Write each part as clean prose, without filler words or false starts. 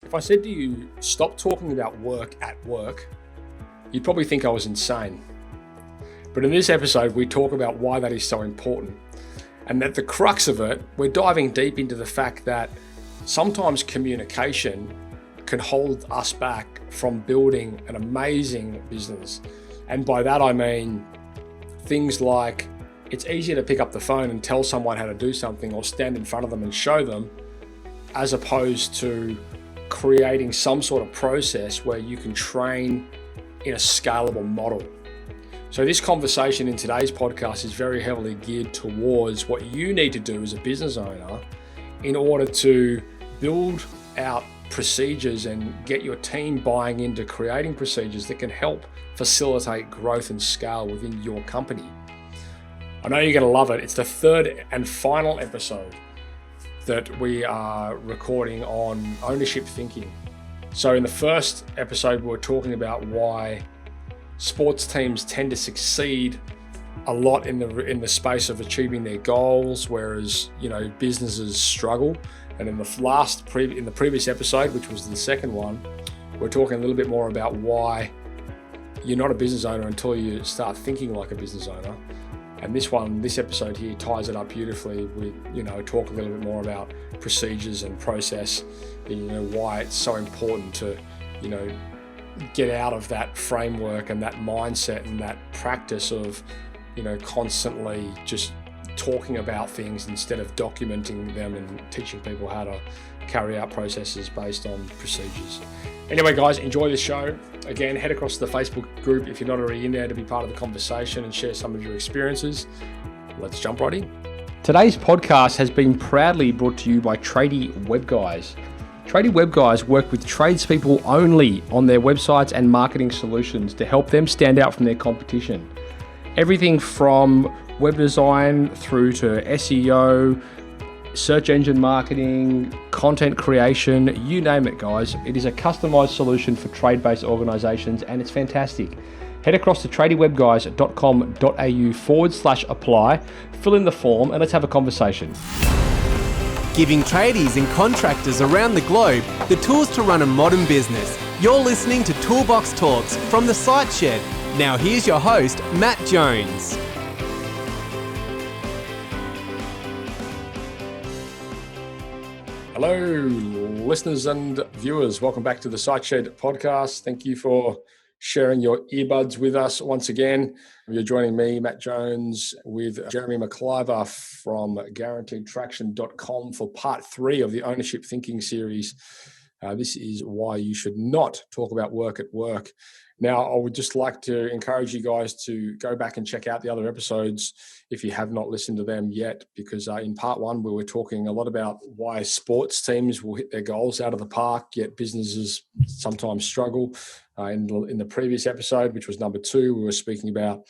If I said to you, stop talking about work at work, you'd probably think I was insane. But in this episode, we talk about why that is so important. And at the crux of it, we're diving deep into the fact that sometimes communication can hold us back from building an amazing business. And by that, I mean things like it's easier to pick up the phone and tell someone how to do something or stand in front of them and show them, as opposed to creating some sort of process where you can train in a scalable model. So this conversation in today's podcast is very heavily geared towards what you need to do as a business owner in order to build out procedures and get your team buying into creating procedures that can help facilitate growth and scale within your company. I know you're going to love it. It's the third and final episode that we are recording on ownership thinking. So in the first episode, we were talking about why sports teams tend to succeed a lot in the space of achieving their goals, whereas businesses struggle. And in the previous episode, which was the second one, we're talking a little bit more about why you're not a business owner until you start thinking like a business owner. And this episode here ties it up beautifully. We, talk a little bit more about procedures and process, and, why it's so important to, get out of that framework and that mindset and that practice of, constantly just talking about things instead of documenting them and teaching people how to carry out processes based on procedures. Anyway, guys, enjoy the show. Again, head across to the Facebook group if you're not already in there to be part of the conversation and share some of your experiences. Let's jump right in. Today's podcast has been proudly brought to you by Tradie Web Guys. Tradie Web Guys work with tradespeople only on their websites and marketing solutions to help them stand out from their competition. Everything from web design through to SEO, search engine marketing, content creation, you name it, guys. It is a customized solution for trade-based organizations, and it's fantastic. Head across to tradiewebguys.com.au/apply, fill in the form, and let's have a conversation. Giving tradies and contractors around the globe the tools to run a modern business. You're listening to Toolbox Talks from the Site Shed. Now here's your host, Matt Jones. Hello, listeners and viewers. Welcome back to the Site Shed podcast. Thank you for sharing your earbuds with us once again. You're joining me, Matt Jones, with Jeremy McCliver from GuaranteedTraction.com for part 3 of the Ownership Thinking series. This is why you should not talk about work at work. Now, I would just like to encourage you guys to go back and check out the other episodes if you have not listened to them yet, because in part 1, we were talking a lot about why sports teams will hit their goals out of the park, yet businesses sometimes struggle. In the previous episode, which was number 2, we were speaking about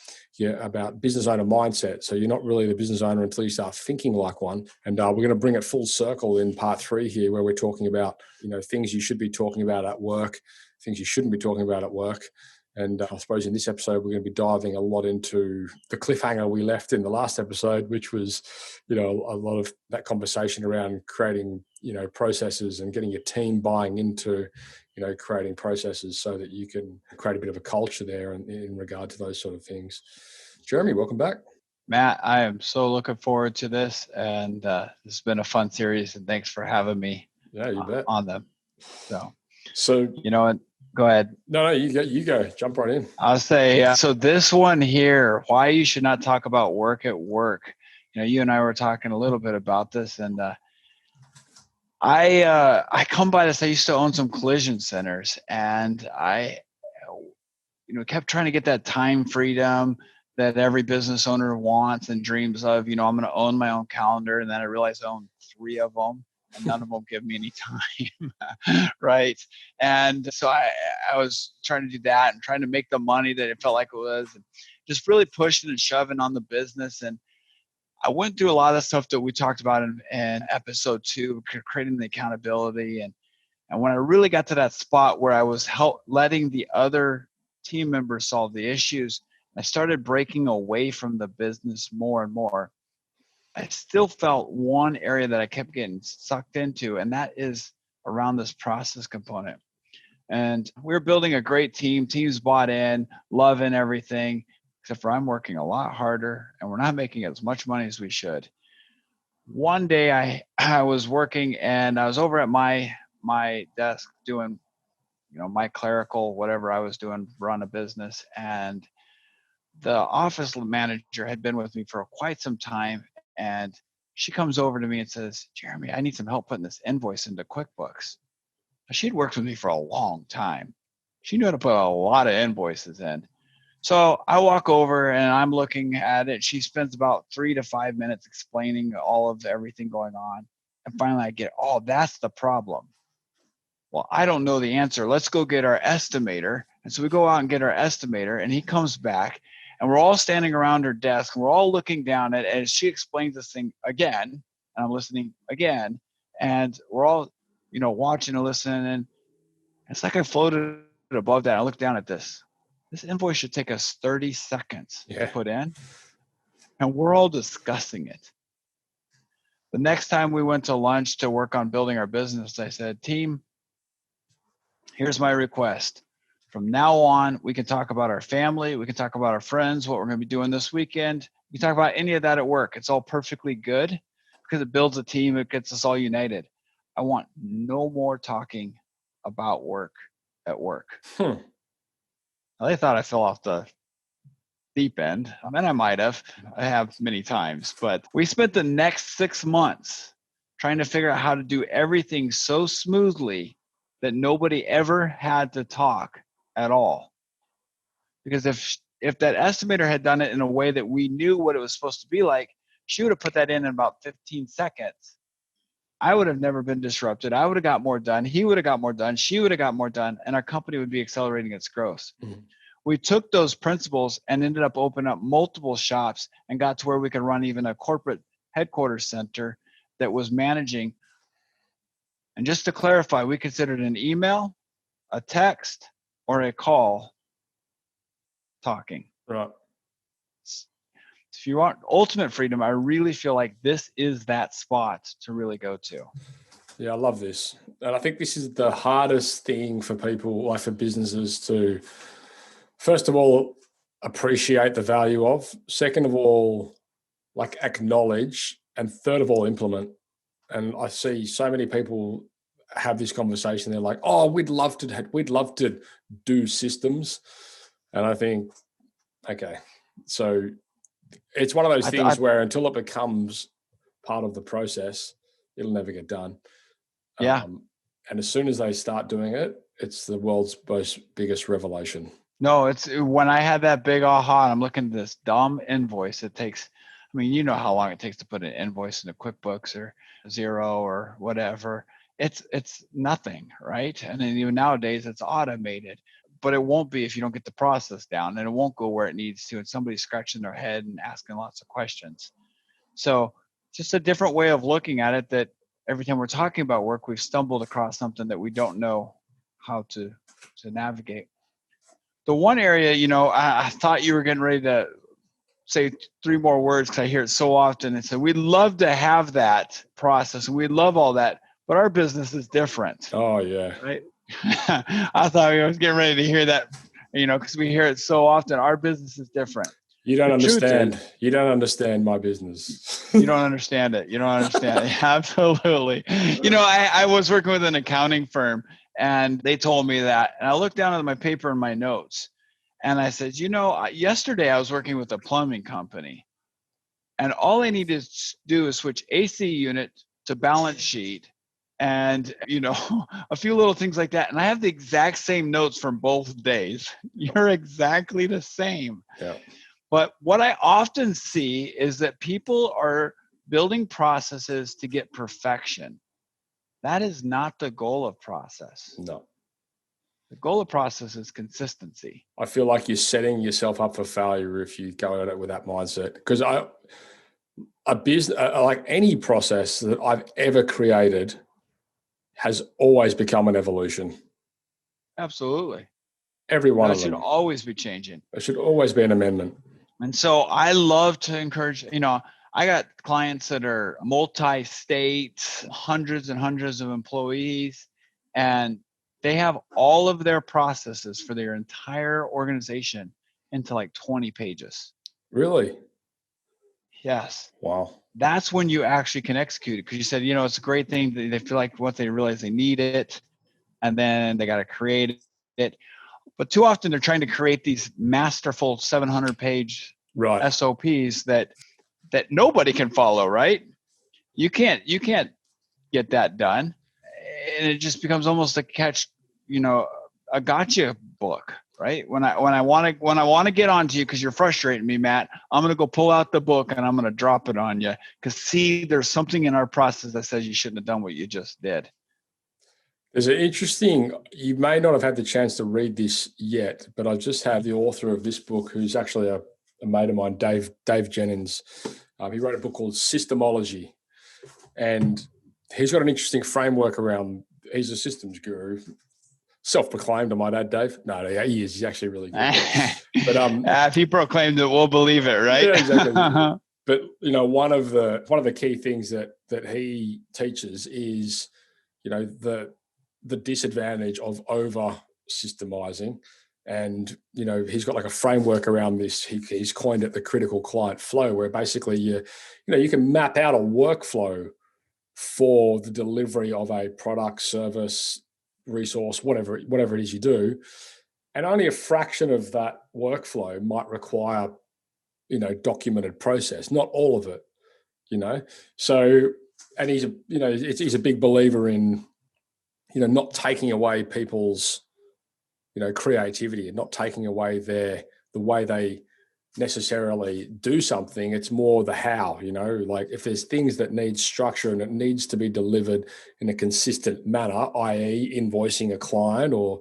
business owner mindset. So you're not really the business owner until you start thinking like one. And we're going to bring it full circle in part 3 here, where we're talking about, things you should be talking about at work, things you shouldn't be talking about at work. And I suppose in this episode, we're going to be diving a lot into the cliffhanger we left in the last episode, which was, a lot of that conversation around creating, processes and getting your team buying into, creating processes so that you can create a bit of a culture there in regard to those sort of things. Jeremy, welcome back. Matt, I am so looking forward to this, and this has been a fun series, and thanks for having me. Yeah, you bet. On them. So you know what? Go ahead. No, you go. Jump right in. I'll say, so this one here, why you should not talk about work at work. You and I were talking a little bit about this, and I come by this. I used to own some collision centers, and I, kept trying to get that time freedom that every business owner wants and dreams of. I'm going to own my own calendar, and then I realized I own 3 of them. And none of them give me any time, right? And so I was trying to do that and trying to make the money that it felt like it was, and just really pushing and shoving on the business. And I went through a lot of stuff that we talked about in episode 2, creating the accountability. And when I really got to that spot where I was letting the other team members solve the issues, I started breaking away from the business more and more. I still felt one area that I kept getting sucked into, and that is around this process component. And we're building a great team. Team's bought in, loving everything, except for I'm working a lot harder and we're not making as much money as we should. One day I was working and I was over at my desk doing, my clerical, whatever I was doing, run a business. And the office manager had been with me for quite some time. And she comes over to me and says, Jeremy, I need some help putting this invoice into QuickBooks. She'd worked with me for a long time. She knew how to put a lot of invoices in. So I walk over and I'm looking at it. She spends about 3 to 5 minutes explaining all of everything going on. And finally I get, oh, that's the problem. Well, I don't know the answer. Let's go get our estimator. And so we go out and get our estimator and he comes back and we're all standing around her desk and we're all looking down at it as she explains this thing again. And I'm listening again. And we're all, watching and listening. And it's like I floated above that. I look down at this. This invoice should take us 30 seconds to put in. And we're all discussing it. The next time we went to lunch to work on building our business, I said, team, here's my request. From now on, we can talk about our family. We can talk about our friends, what we're going to be doing this weekend. We can talk about any of that at work. It's all perfectly good because it builds a team. It gets us all united. I want no more talking about work at work. They thought I fell off the deep end. I mean, I have many times, but we spent the next 6 months trying to figure out how to do everything so smoothly that nobody ever had to talk at all. Because if that estimator had done it in a way that we knew what it was supposed to be like, she would have put that in about 15 seconds. I would have never been disrupted. I would have got more done. He would have got more done. She would have got more done. And our company would be accelerating its growth. Mm-hmm. We took those principles and ended up opening up multiple shops and got to where we could run even a corporate headquarters center that was managing. And just to clarify, we considered an email, a text, or a call talking. Right. If you want ultimate freedom, I really feel like this is that spot to really go to. Yeah, I love this. And I think this is the hardest thing for people, like for businesses to, first of all, appreciate the value of, second of all, like acknowledge, and third of all, implement. And I see so many people have this conversation. They're like, oh, we'd love to do systems. And I think, okay, so it's one of those things where until it becomes part of the process, it'll never get done. Yeah. And as soon as they start doing it, it's the world's biggest revelation. No, it's when I had that big aha, and I'm looking at this dumb invoice. It takes, I mean, you know how long it takes to put an invoice into QuickBooks or Xero or whatever. It's nothing, right? And then even nowadays it's automated, but it won't be if you don't get the process down, and it won't go where it needs to. And somebody's scratching their head and asking lots of questions. So just a different way of looking at it, that every time we're talking about work, we've stumbled across something that we don't know how to navigate. The one area, I thought you were getting ready to say 3 more words because I hear it so often. And so we'd love to have that process and we love all that, but our business is different. Oh, yeah. Right. I thought I was getting ready to hear that, because we hear it so often. Our business is different. You don't understand. You don't understand my business. You don't understand it. You don't understand it. Absolutely. I was working with an accounting firm and they told me that. And I looked down at my paper and my notes and I said, yesterday I was working with a plumbing company and all I need to do is switch AC unit to balance sheet and, a few little things like that. And I have the exact same notes from both days. You're exactly the same. Yeah. But what I often see is that people are building processes to get perfection. That is not the goal of process. No. The goal of process is consistency. I feel like you're setting yourself up for failure if you go at it with that mindset. Because a business, like any process that I've ever created, has always become an evolution. Absolutely. Every one of them. It should always be changing. It should always be an amendment. And so I love to encourage, I got clients that are multi-state, hundreds and hundreds of employees. And they have all of their processes for their entire organization into like 20 pages. Really? Yes. Wow. That's when you actually can execute it, because you said, it's a great thing. They feel like once they realize they need it, and then they got to create it. But too often they're trying to create these masterful 700-page Right. SOPs that nobody can follow, right? You can't get that done. And it just becomes almost a a gotcha book, right? When I want to get onto you because you're frustrating me, Matt, I'm going to go pull out the book and I'm going to drop it on you, because see, there's something in our process that says you shouldn't have done what you just did. There's an interesting, you may not have had the chance to read this yet, but I just had the author of this book, who's actually a mate of mine, Dave Jennings. He wrote a book called Systemology, and he's got an interesting framework around, he's a systems guru, self-proclaimed, I might add, Dave. No, he is. He's actually really good. But if he proclaimed it, we'll believe it, right? Yeah, exactly. But one of the key things that he teaches is, the disadvantage of over systemizing. And he's got like a framework around this. He's coined it the critical client flow, where basically you can map out a workflow for the delivery of a product, service, resource, whatever it is you do, and only a fraction of that workflow might require documented process, not all of it. So, and he's a big believer in not taking away people's creativity, and not taking away the way they necessarily do something. It's more the how. Like if there's things that need structure and it needs to be delivered in a consistent manner, i.e. invoicing a client, or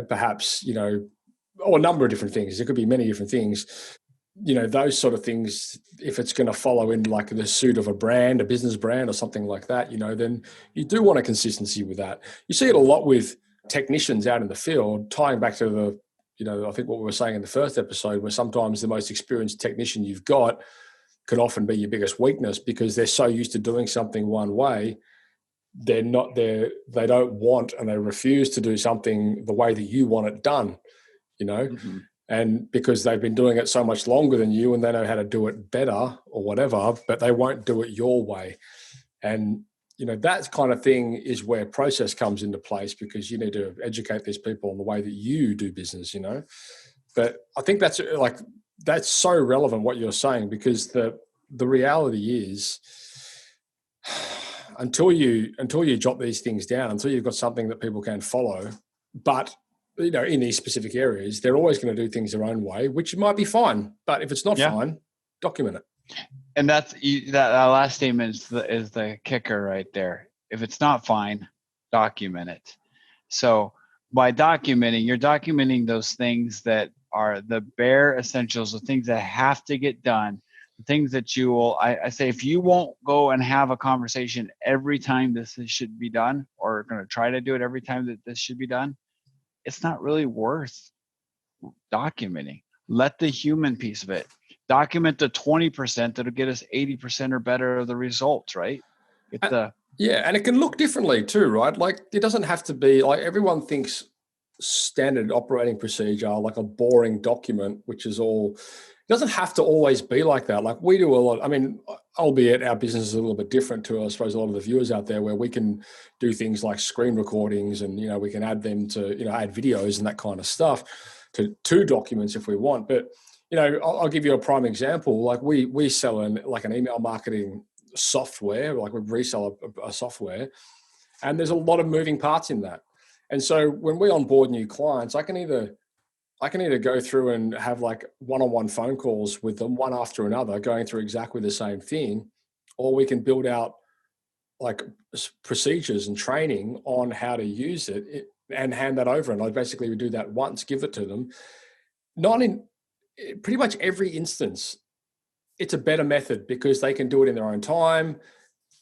perhaps or a number of different things. There could be many different things. Those sort of things, if it's going to follow in like the suit of a brand, a business brand or something like that, then you do want a consistency with that. You see it a lot with technicians out in the field, tying back to the, I think what we were saying in the first episode, where sometimes the most experienced technician you've got can often be your biggest weakness, because they're so used to doing something one way. They don't want, and they refuse to do something the way that you want it done, Mm-hmm. And because they've been doing it so much longer than you, and they know how to do it better or whatever, but they won't do it your way. And that kind of thing is where process comes into place, because you need to educate these people on the way that you do business, But I think that's so relevant what you're saying, because the reality is, until you jot these things down, until you've got something that people can follow, but in these specific areas, they're always going to do things their own way, which might be fine. But if it's not fine, document it. And that last statement is the kicker right there. If it's not fine, document it. So by documenting, you're documenting those things that are the bare essentials, the things that have to get done, the things that you will, I say, if you won't go and have a conversation every time this should be done, or going to try to do it every time that this should be done, it's not really worth documenting. Let the human piece of it. Document the 20% that'll get us 80% or better of the results, right? Yeah, and it can look differently too, right? Like it doesn't have to be like everyone thinks standard operating procedure, like a boring document, which is all, it doesn't have to always be like that. Like we do a lot, I mean, albeit our business is a little bit different to, I suppose, a lot of the viewers out there, where we can do things like screen recordings, and, we can add them to, add videos and that kind of stuff to documents if we want. But, I'll give you a prime example. Like we sell an email marketing software, like we resell a software, and there's a lot of moving parts in that. And so when we onboard new clients, I can either go through and have like one-on-one phone calls with them, one after another, going through exactly the same thing, or we can build out like procedures and training on how to use it and hand that over. And I basically would do that once, give it to them. Not in pretty much every instance, it's a better method, because they can do it in their own time.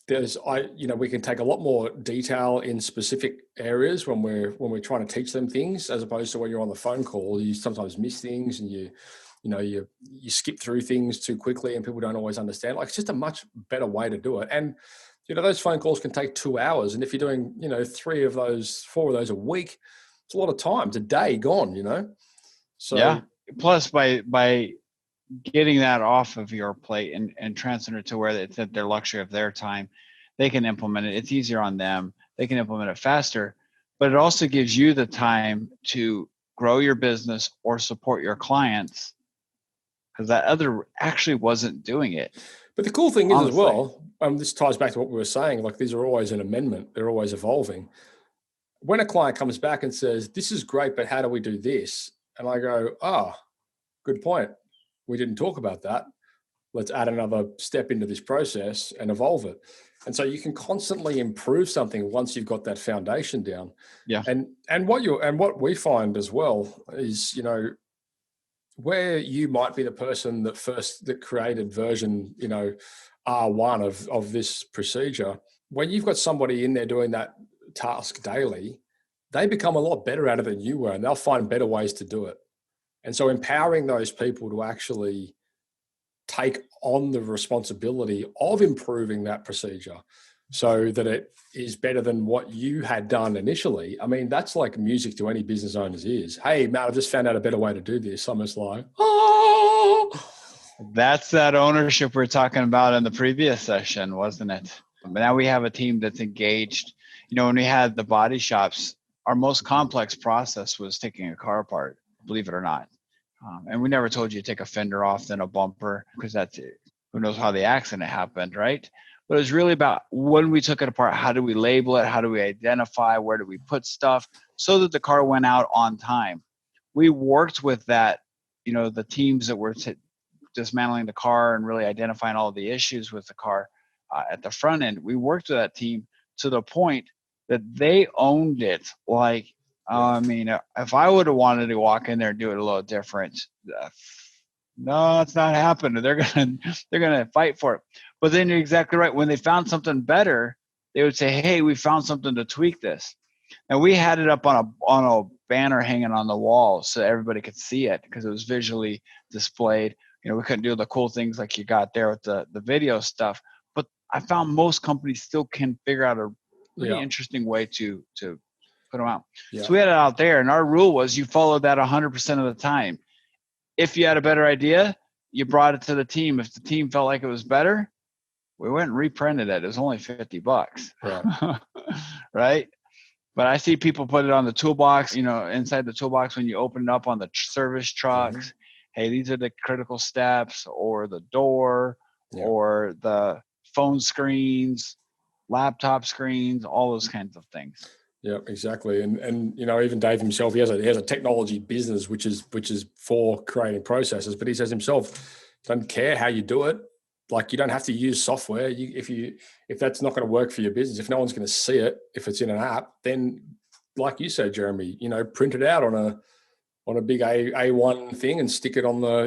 We can take a lot more detail in specific areas when we're trying to teach them things, as opposed to when you're on the phone call. You sometimes miss things, and you skip through things too quickly, and people don't always understand. Like, it's just a much better way to do it. And those phone calls can take 2 hours. And if you're doing, 4 of those a week, it's a lot of time. It's a day gone. So yeah. Plus by getting that off of your plate and transferring it to where it's at their luxury of their time, they can implement it. It's easier on them. They can implement it faster, but it also gives you the time to grow your business or support your clients, because that other actually wasn't doing it. But the cool thing is, honestly, as well, this ties back to what we were saying, like these are always an amendment. They're always evolving. When a client comes back and says, this is great, but how do we do this? And I go, good point. We didn't talk about that. Let's add another step into this process and evolve it. And so you can constantly improve something once you've got that foundation down. Yeah. And what we find as well is, where you might be the person that created version, R1 of this procedure, when you've got somebody in there doing that task daily, they become a lot better at it than you were, and they'll find better ways to do it. And so empowering those people to actually take on the responsibility of improving that procedure so that it is better than what you had done initially. I mean, that's like music to any business owner's ears. Hey, Matt, I've just found out a better way to do this. I'm just like, That's that ownership we we're talking about in the previous session, wasn't it? But now we have a team that's engaged. When we had the body shops, our most complex process was taking a car apart, believe it or not. And we never told you to take a fender off, then a bumper, because that's it. Who knows how the accident happened, right? But it was really about when we took it apart, how do we label it? How do we identify? Where do we put stuff so that the car went out on time? We worked with that, the teams that were dismantling the car and really identifying all of the issues with the car at the front end. We worked with that team to the point that they owned it. Like, I mean, if I would have wanted to walk in there and do it a little different, no, it's not happening. They're gonna fight for it. But then you're exactly right. When they found something better, they would say, "Hey, we found something to tweak this." And we had it up on a banner hanging on the wall so everybody could see it because it was visually displayed. We couldn't do the cool things like you got there with the video stuff. But I found most companies still can figure out a pretty interesting way to put them out. So we had it out there, and our rule was you followed that 100% of the time. If you had a better idea, you brought it to the team. If the team felt like it was better, we went and reprinted it. It was only $50, right? But I see people put it on the toolbox, inside the toolbox when you open it up on the service trucks. Mm-hmm. Hey, these are the critical steps, or the door, or the phone screens, laptop screens, all those kinds of things. Yeah, exactly. And even Dave himself, he has a technology business which is for creating processes, but he says himself, doesn't care how you do it. Like, you don't have to use software. If that's not going to work for your business, if no one's going to see it, if it's in an app, then like you said, Jeremy, print it out on a big A1 thing and stick it on the,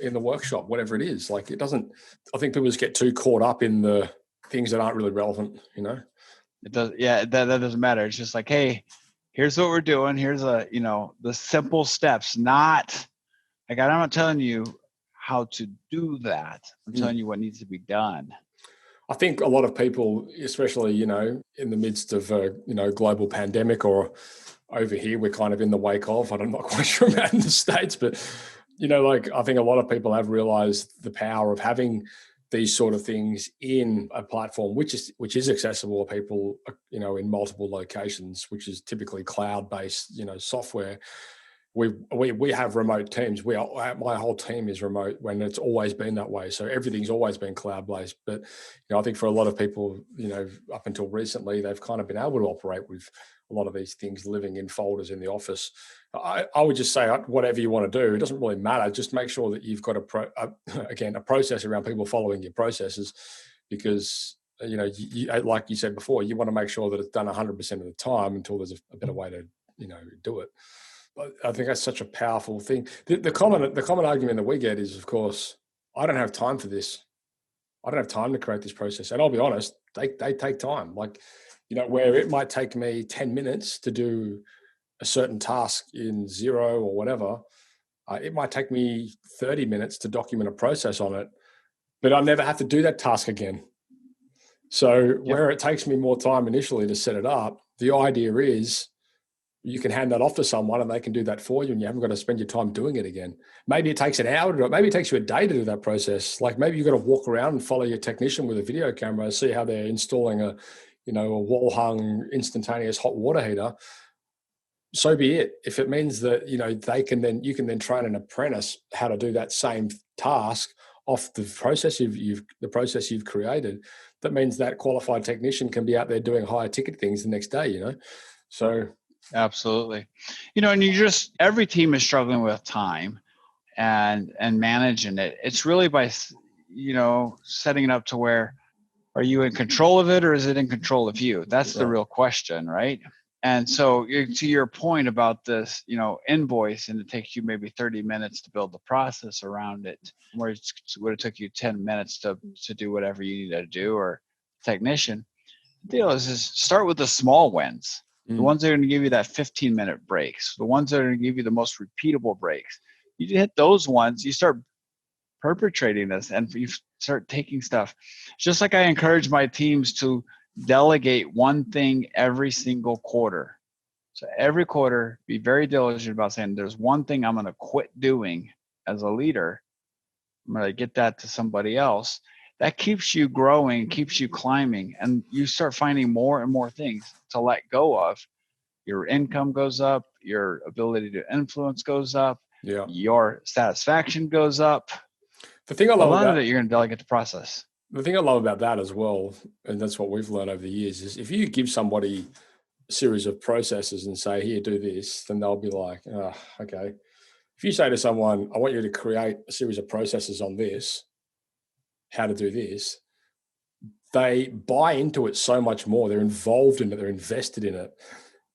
in the workshop, whatever it is. Like, it doesn't, I think people just get too caught up in the things that aren't really relevant, It does. Yeah. That doesn't matter. It's just like, hey, here's what we're doing. Here's the simple steps, not like, I'm not telling you how to do that. I'm telling you what needs to be done. I think a lot of people, especially, in the midst of a, global pandemic, or over here, we're kind of in the wake of, I'm not quite sure about in the States, but, I think a lot of people have realized the power of having these sort of things in a platform, which is accessible to people, in multiple locations, which is typically cloud-based, software. We have remote teams. My whole team is remote, when it's always been that way. So everything's always been cloud-based. But I think for a lot of people, up until recently, they've kind of been able to operate with a lot of these things living in folders in the office. I would just say, whatever you want to do, it doesn't really matter. Just make sure that you've got a process around people following your processes, because like you said before, you want to make sure that it's done 100% of the time until there's a better way to do it. I think that's such a powerful thing. The common argument that we get is, of course, I don't have time for this. I don't have time to create this process. And I'll be honest, they take time. Like, where it might take me 10 minutes to do a certain task in Xero or whatever, it might take me 30 minutes to document a process on it, but I never have to do that task again. So where it takes me more time initially to set it up, the idea is you can hand that off to someone and they can do that for you, and you haven't got to spend your time doing it again. Maybe it takes an hour to do it. Maybe it takes you a day to do that process. Like maybe you've got to walk around and follow your technician with a video camera, see how they're installing a wall hung instantaneous hot water heater. So be it. If it means that, you can then train an apprentice how to do that same task off the process you've created, that means that qualified technician can be out there doing higher ticket things the next day, So absolutely. And every team is struggling with time and managing it. It's really by, setting it up to where, are you in control of it or is it in control of you? That's the real question, right? And so to your point about this, invoice, and it takes you maybe 30 minutes to build the process around it, where it would have took you 10 minutes to do whatever you needed to do, or technician. The deal is start with the small wins. The ones that are going to give you that 15-minute breaks, the ones that are going to give you the most repeatable breaks. You hit those ones, you start perpetrating this, and you start taking stuff. Just like I encourage my teams to delegate one thing every single quarter. So every quarter, be very diligent about saying, there's one thing I'm going to quit doing as a leader. I'm going to get that to somebody else. That keeps you growing, keeps you climbing, and you start finding more and more things to let go of. Your income goes up, your ability to influence goes up, your satisfaction goes up. The thing I love about it, you're going to delegate the process. The thing I love about that as well, and that's what we've learned over the years, is if you give somebody a series of processes and say, here, do this, then they'll be like, oh, okay. If you say to someone, I want you to create a series of processes on this, how to do this, they buy into it so much more. They're involved in it. They're invested in it.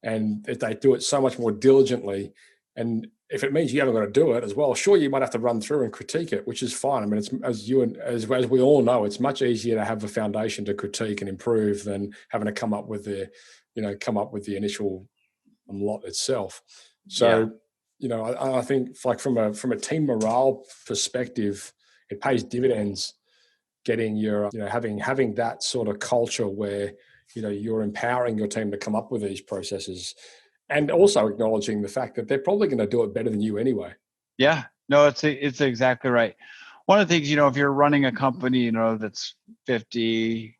And if they do it so much more diligently, and if it means you haven't got to do it as well, sure, you might have to run through and critique it, which is fine. I mean, it's as we all know, it's much easier to have a foundation to critique and improve than having to come up with the initial lot itself. So, I think like from a team morale perspective, it pays dividends getting your, having that sort of culture where, you're empowering your team to come up with these processes. And also acknowledging the fact that they're probably going to do it better than you anyway. Yeah, no, it's exactly right. One of the things, if you're running a company, that's 50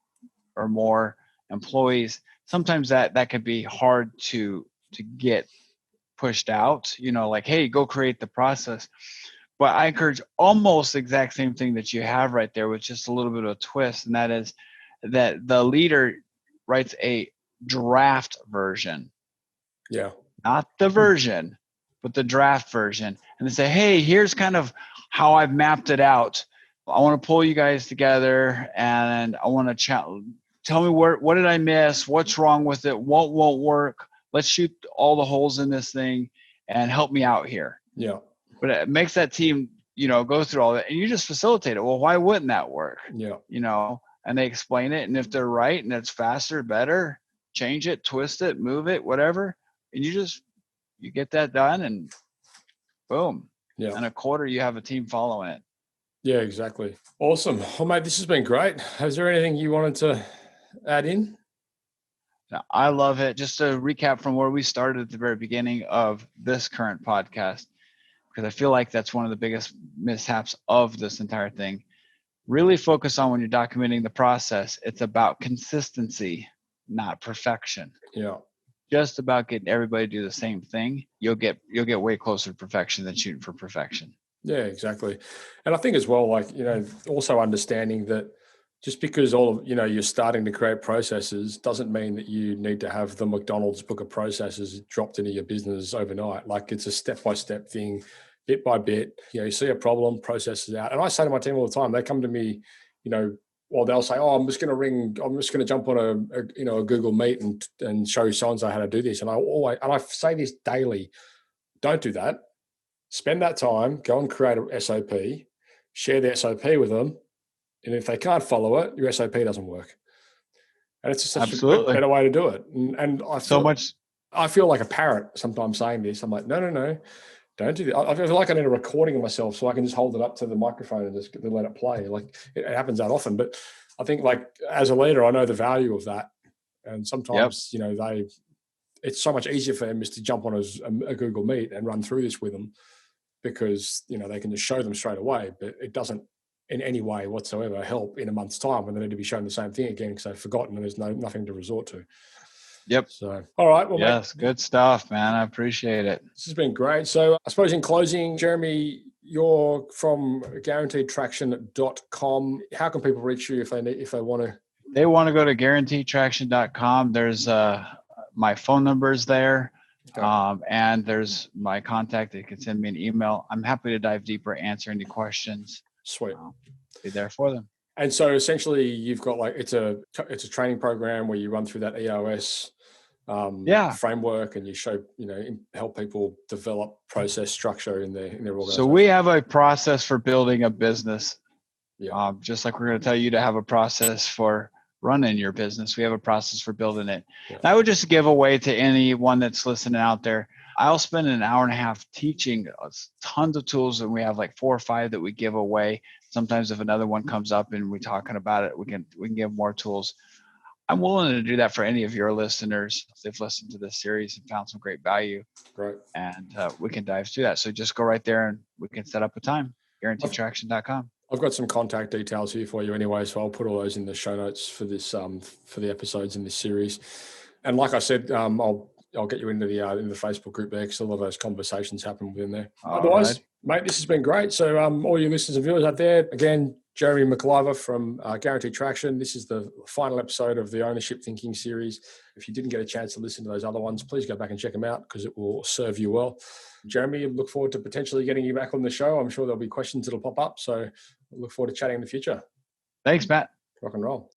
or more employees, sometimes that could be hard to get pushed out, like, hey, go create the process. But I encourage almost the exact same thing that you have right there with just a little bit of a twist. And that is that the leader writes a draft version. Yeah. Not the version, but the draft version. And they say, hey, here's kind of how I've mapped it out. I want to pull you guys together and I want to tell me what did I miss? What's wrong with it? What won't work? Let's shoot all the holes in this thing and help me out here. Yeah. But it makes that team, go through all that, and you just facilitate it. Well, why wouldn't that work? Yeah. And they explain it. And if they're right and it's faster, better, change it, twist it, move it, whatever. And you get that done and boom. Yeah. In a quarter, you have a team following it. Yeah, exactly. Awesome. Well, mate, this has been great. Is there anything you wanted to add in? Now, I love it. Just to recap from where we started at the very beginning of this current podcast, because I feel like that's one of the biggest mishaps of this entire thing. Really focus on when you're documenting the process. It's about consistency, not perfection. Yeah. Just about getting everybody to do the same thing. You'll get way closer to perfection than shooting for perfection. Yeah, exactly. And I think as well, like, also understanding that just because you're starting to create processes doesn't mean that you need to have the McDonald's book of processes dropped into your business overnight. Like, it's a step-by-step thing, bit by bit. You see a problem, process it out. And I say to my team all the time, they come to me, or they'll say, oh, I'm just going to jump on a Google Meet and show so-and-so how to do this. And I say this daily, don't do that. Spend that time, go and create a SOP, share the SOP with them. And if they can't follow it, your SOP doesn't work. And it's just such a better way to do it. And I feel like a parrot sometimes saying this. I'm like, no, don't do that. I feel like I need a recording of myself so I can just hold it up to the microphone and just let it play. Like, it happens that often. But I think like as a leader, I know the value of that. And Yep. sometimes, it's so much easier for them is to jump on a Google Meet and run through this with them because, they can just show them straight away, but it doesn't in any way whatsoever help in a month's time when they need to be shown the same thing again because they've forgotten and there's nothing to resort to. Yep. So, all right. Well, yes, mate, good stuff, man. I appreciate it. This has been great. So I suppose in closing, Jeremy, you're from guaranteedtraction.com. How can people reach you if they want to? They want to go to guaranteedtraction.com. There's my phone number's there. Okay. And there's my contact. They can send me an email. I'm happy to dive deeper, answer any questions. Sweet. Be there for them. And so essentially you've got like, it's a training program where you run through that EOS framework and you show, help people develop process structure in their organization. So we have a process for building a business. Yeah. Just like we're going to tell you to have a process for running your business, we have a process for building it. Yeah. And I would just give away to anyone that's listening out there. I'll spend an hour and a half teaching tons of tools, and we have like 4 or 5 that we give away. Sometimes if another one comes up and we're talking about it, we can give more tools. I'm willing to do that for any of your listeners if they've listened to this series and found some great value. Right. And we can dive through that. So just go right there and we can set up a time. GuaranteedTraction.com. I've got some contact details here for you anyway, so I'll put all those in the show notes for this for the episodes in this series. And like I said, I'll get you into the Facebook group there because a lot of those conversations happen within there. Otherwise, mate, this has been great. So all your listeners and viewers out there, again, Jeremy McIver from Guaranteed Traction. This is the final episode of the Ownership Thinking series. If you didn't get a chance to listen to those other ones, please go back and check them out because it will serve you well. Jeremy, I look forward to potentially getting you back on the show. I'm sure there'll be questions that'll pop up. So I look forward to chatting in the future. Thanks, Matt. Rock and roll.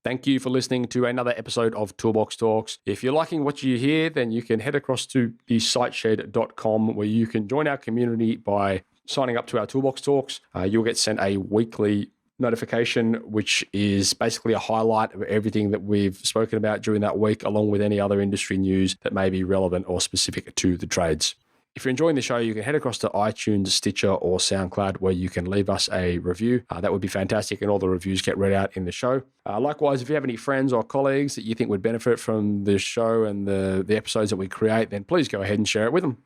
Thank you for listening to another episode of Toolbox Talks. If you're liking what you hear, then you can head across to the siteshed.com where you can join our community by signing up to our Toolbox Talks. You'll get sent a weekly notification, which is basically a highlight of everything that we've spoken about during that week, along with any other industry news that may be relevant or specific to the trades. If you're enjoying the show, you can head across to iTunes, Stitcher, or SoundCloud, where you can leave us a review. That would be fantastic, and all the reviews get read out in the show. Likewise, if you have any friends or colleagues that you think would benefit from this show and the episodes that we create, then please go ahead and share it with them.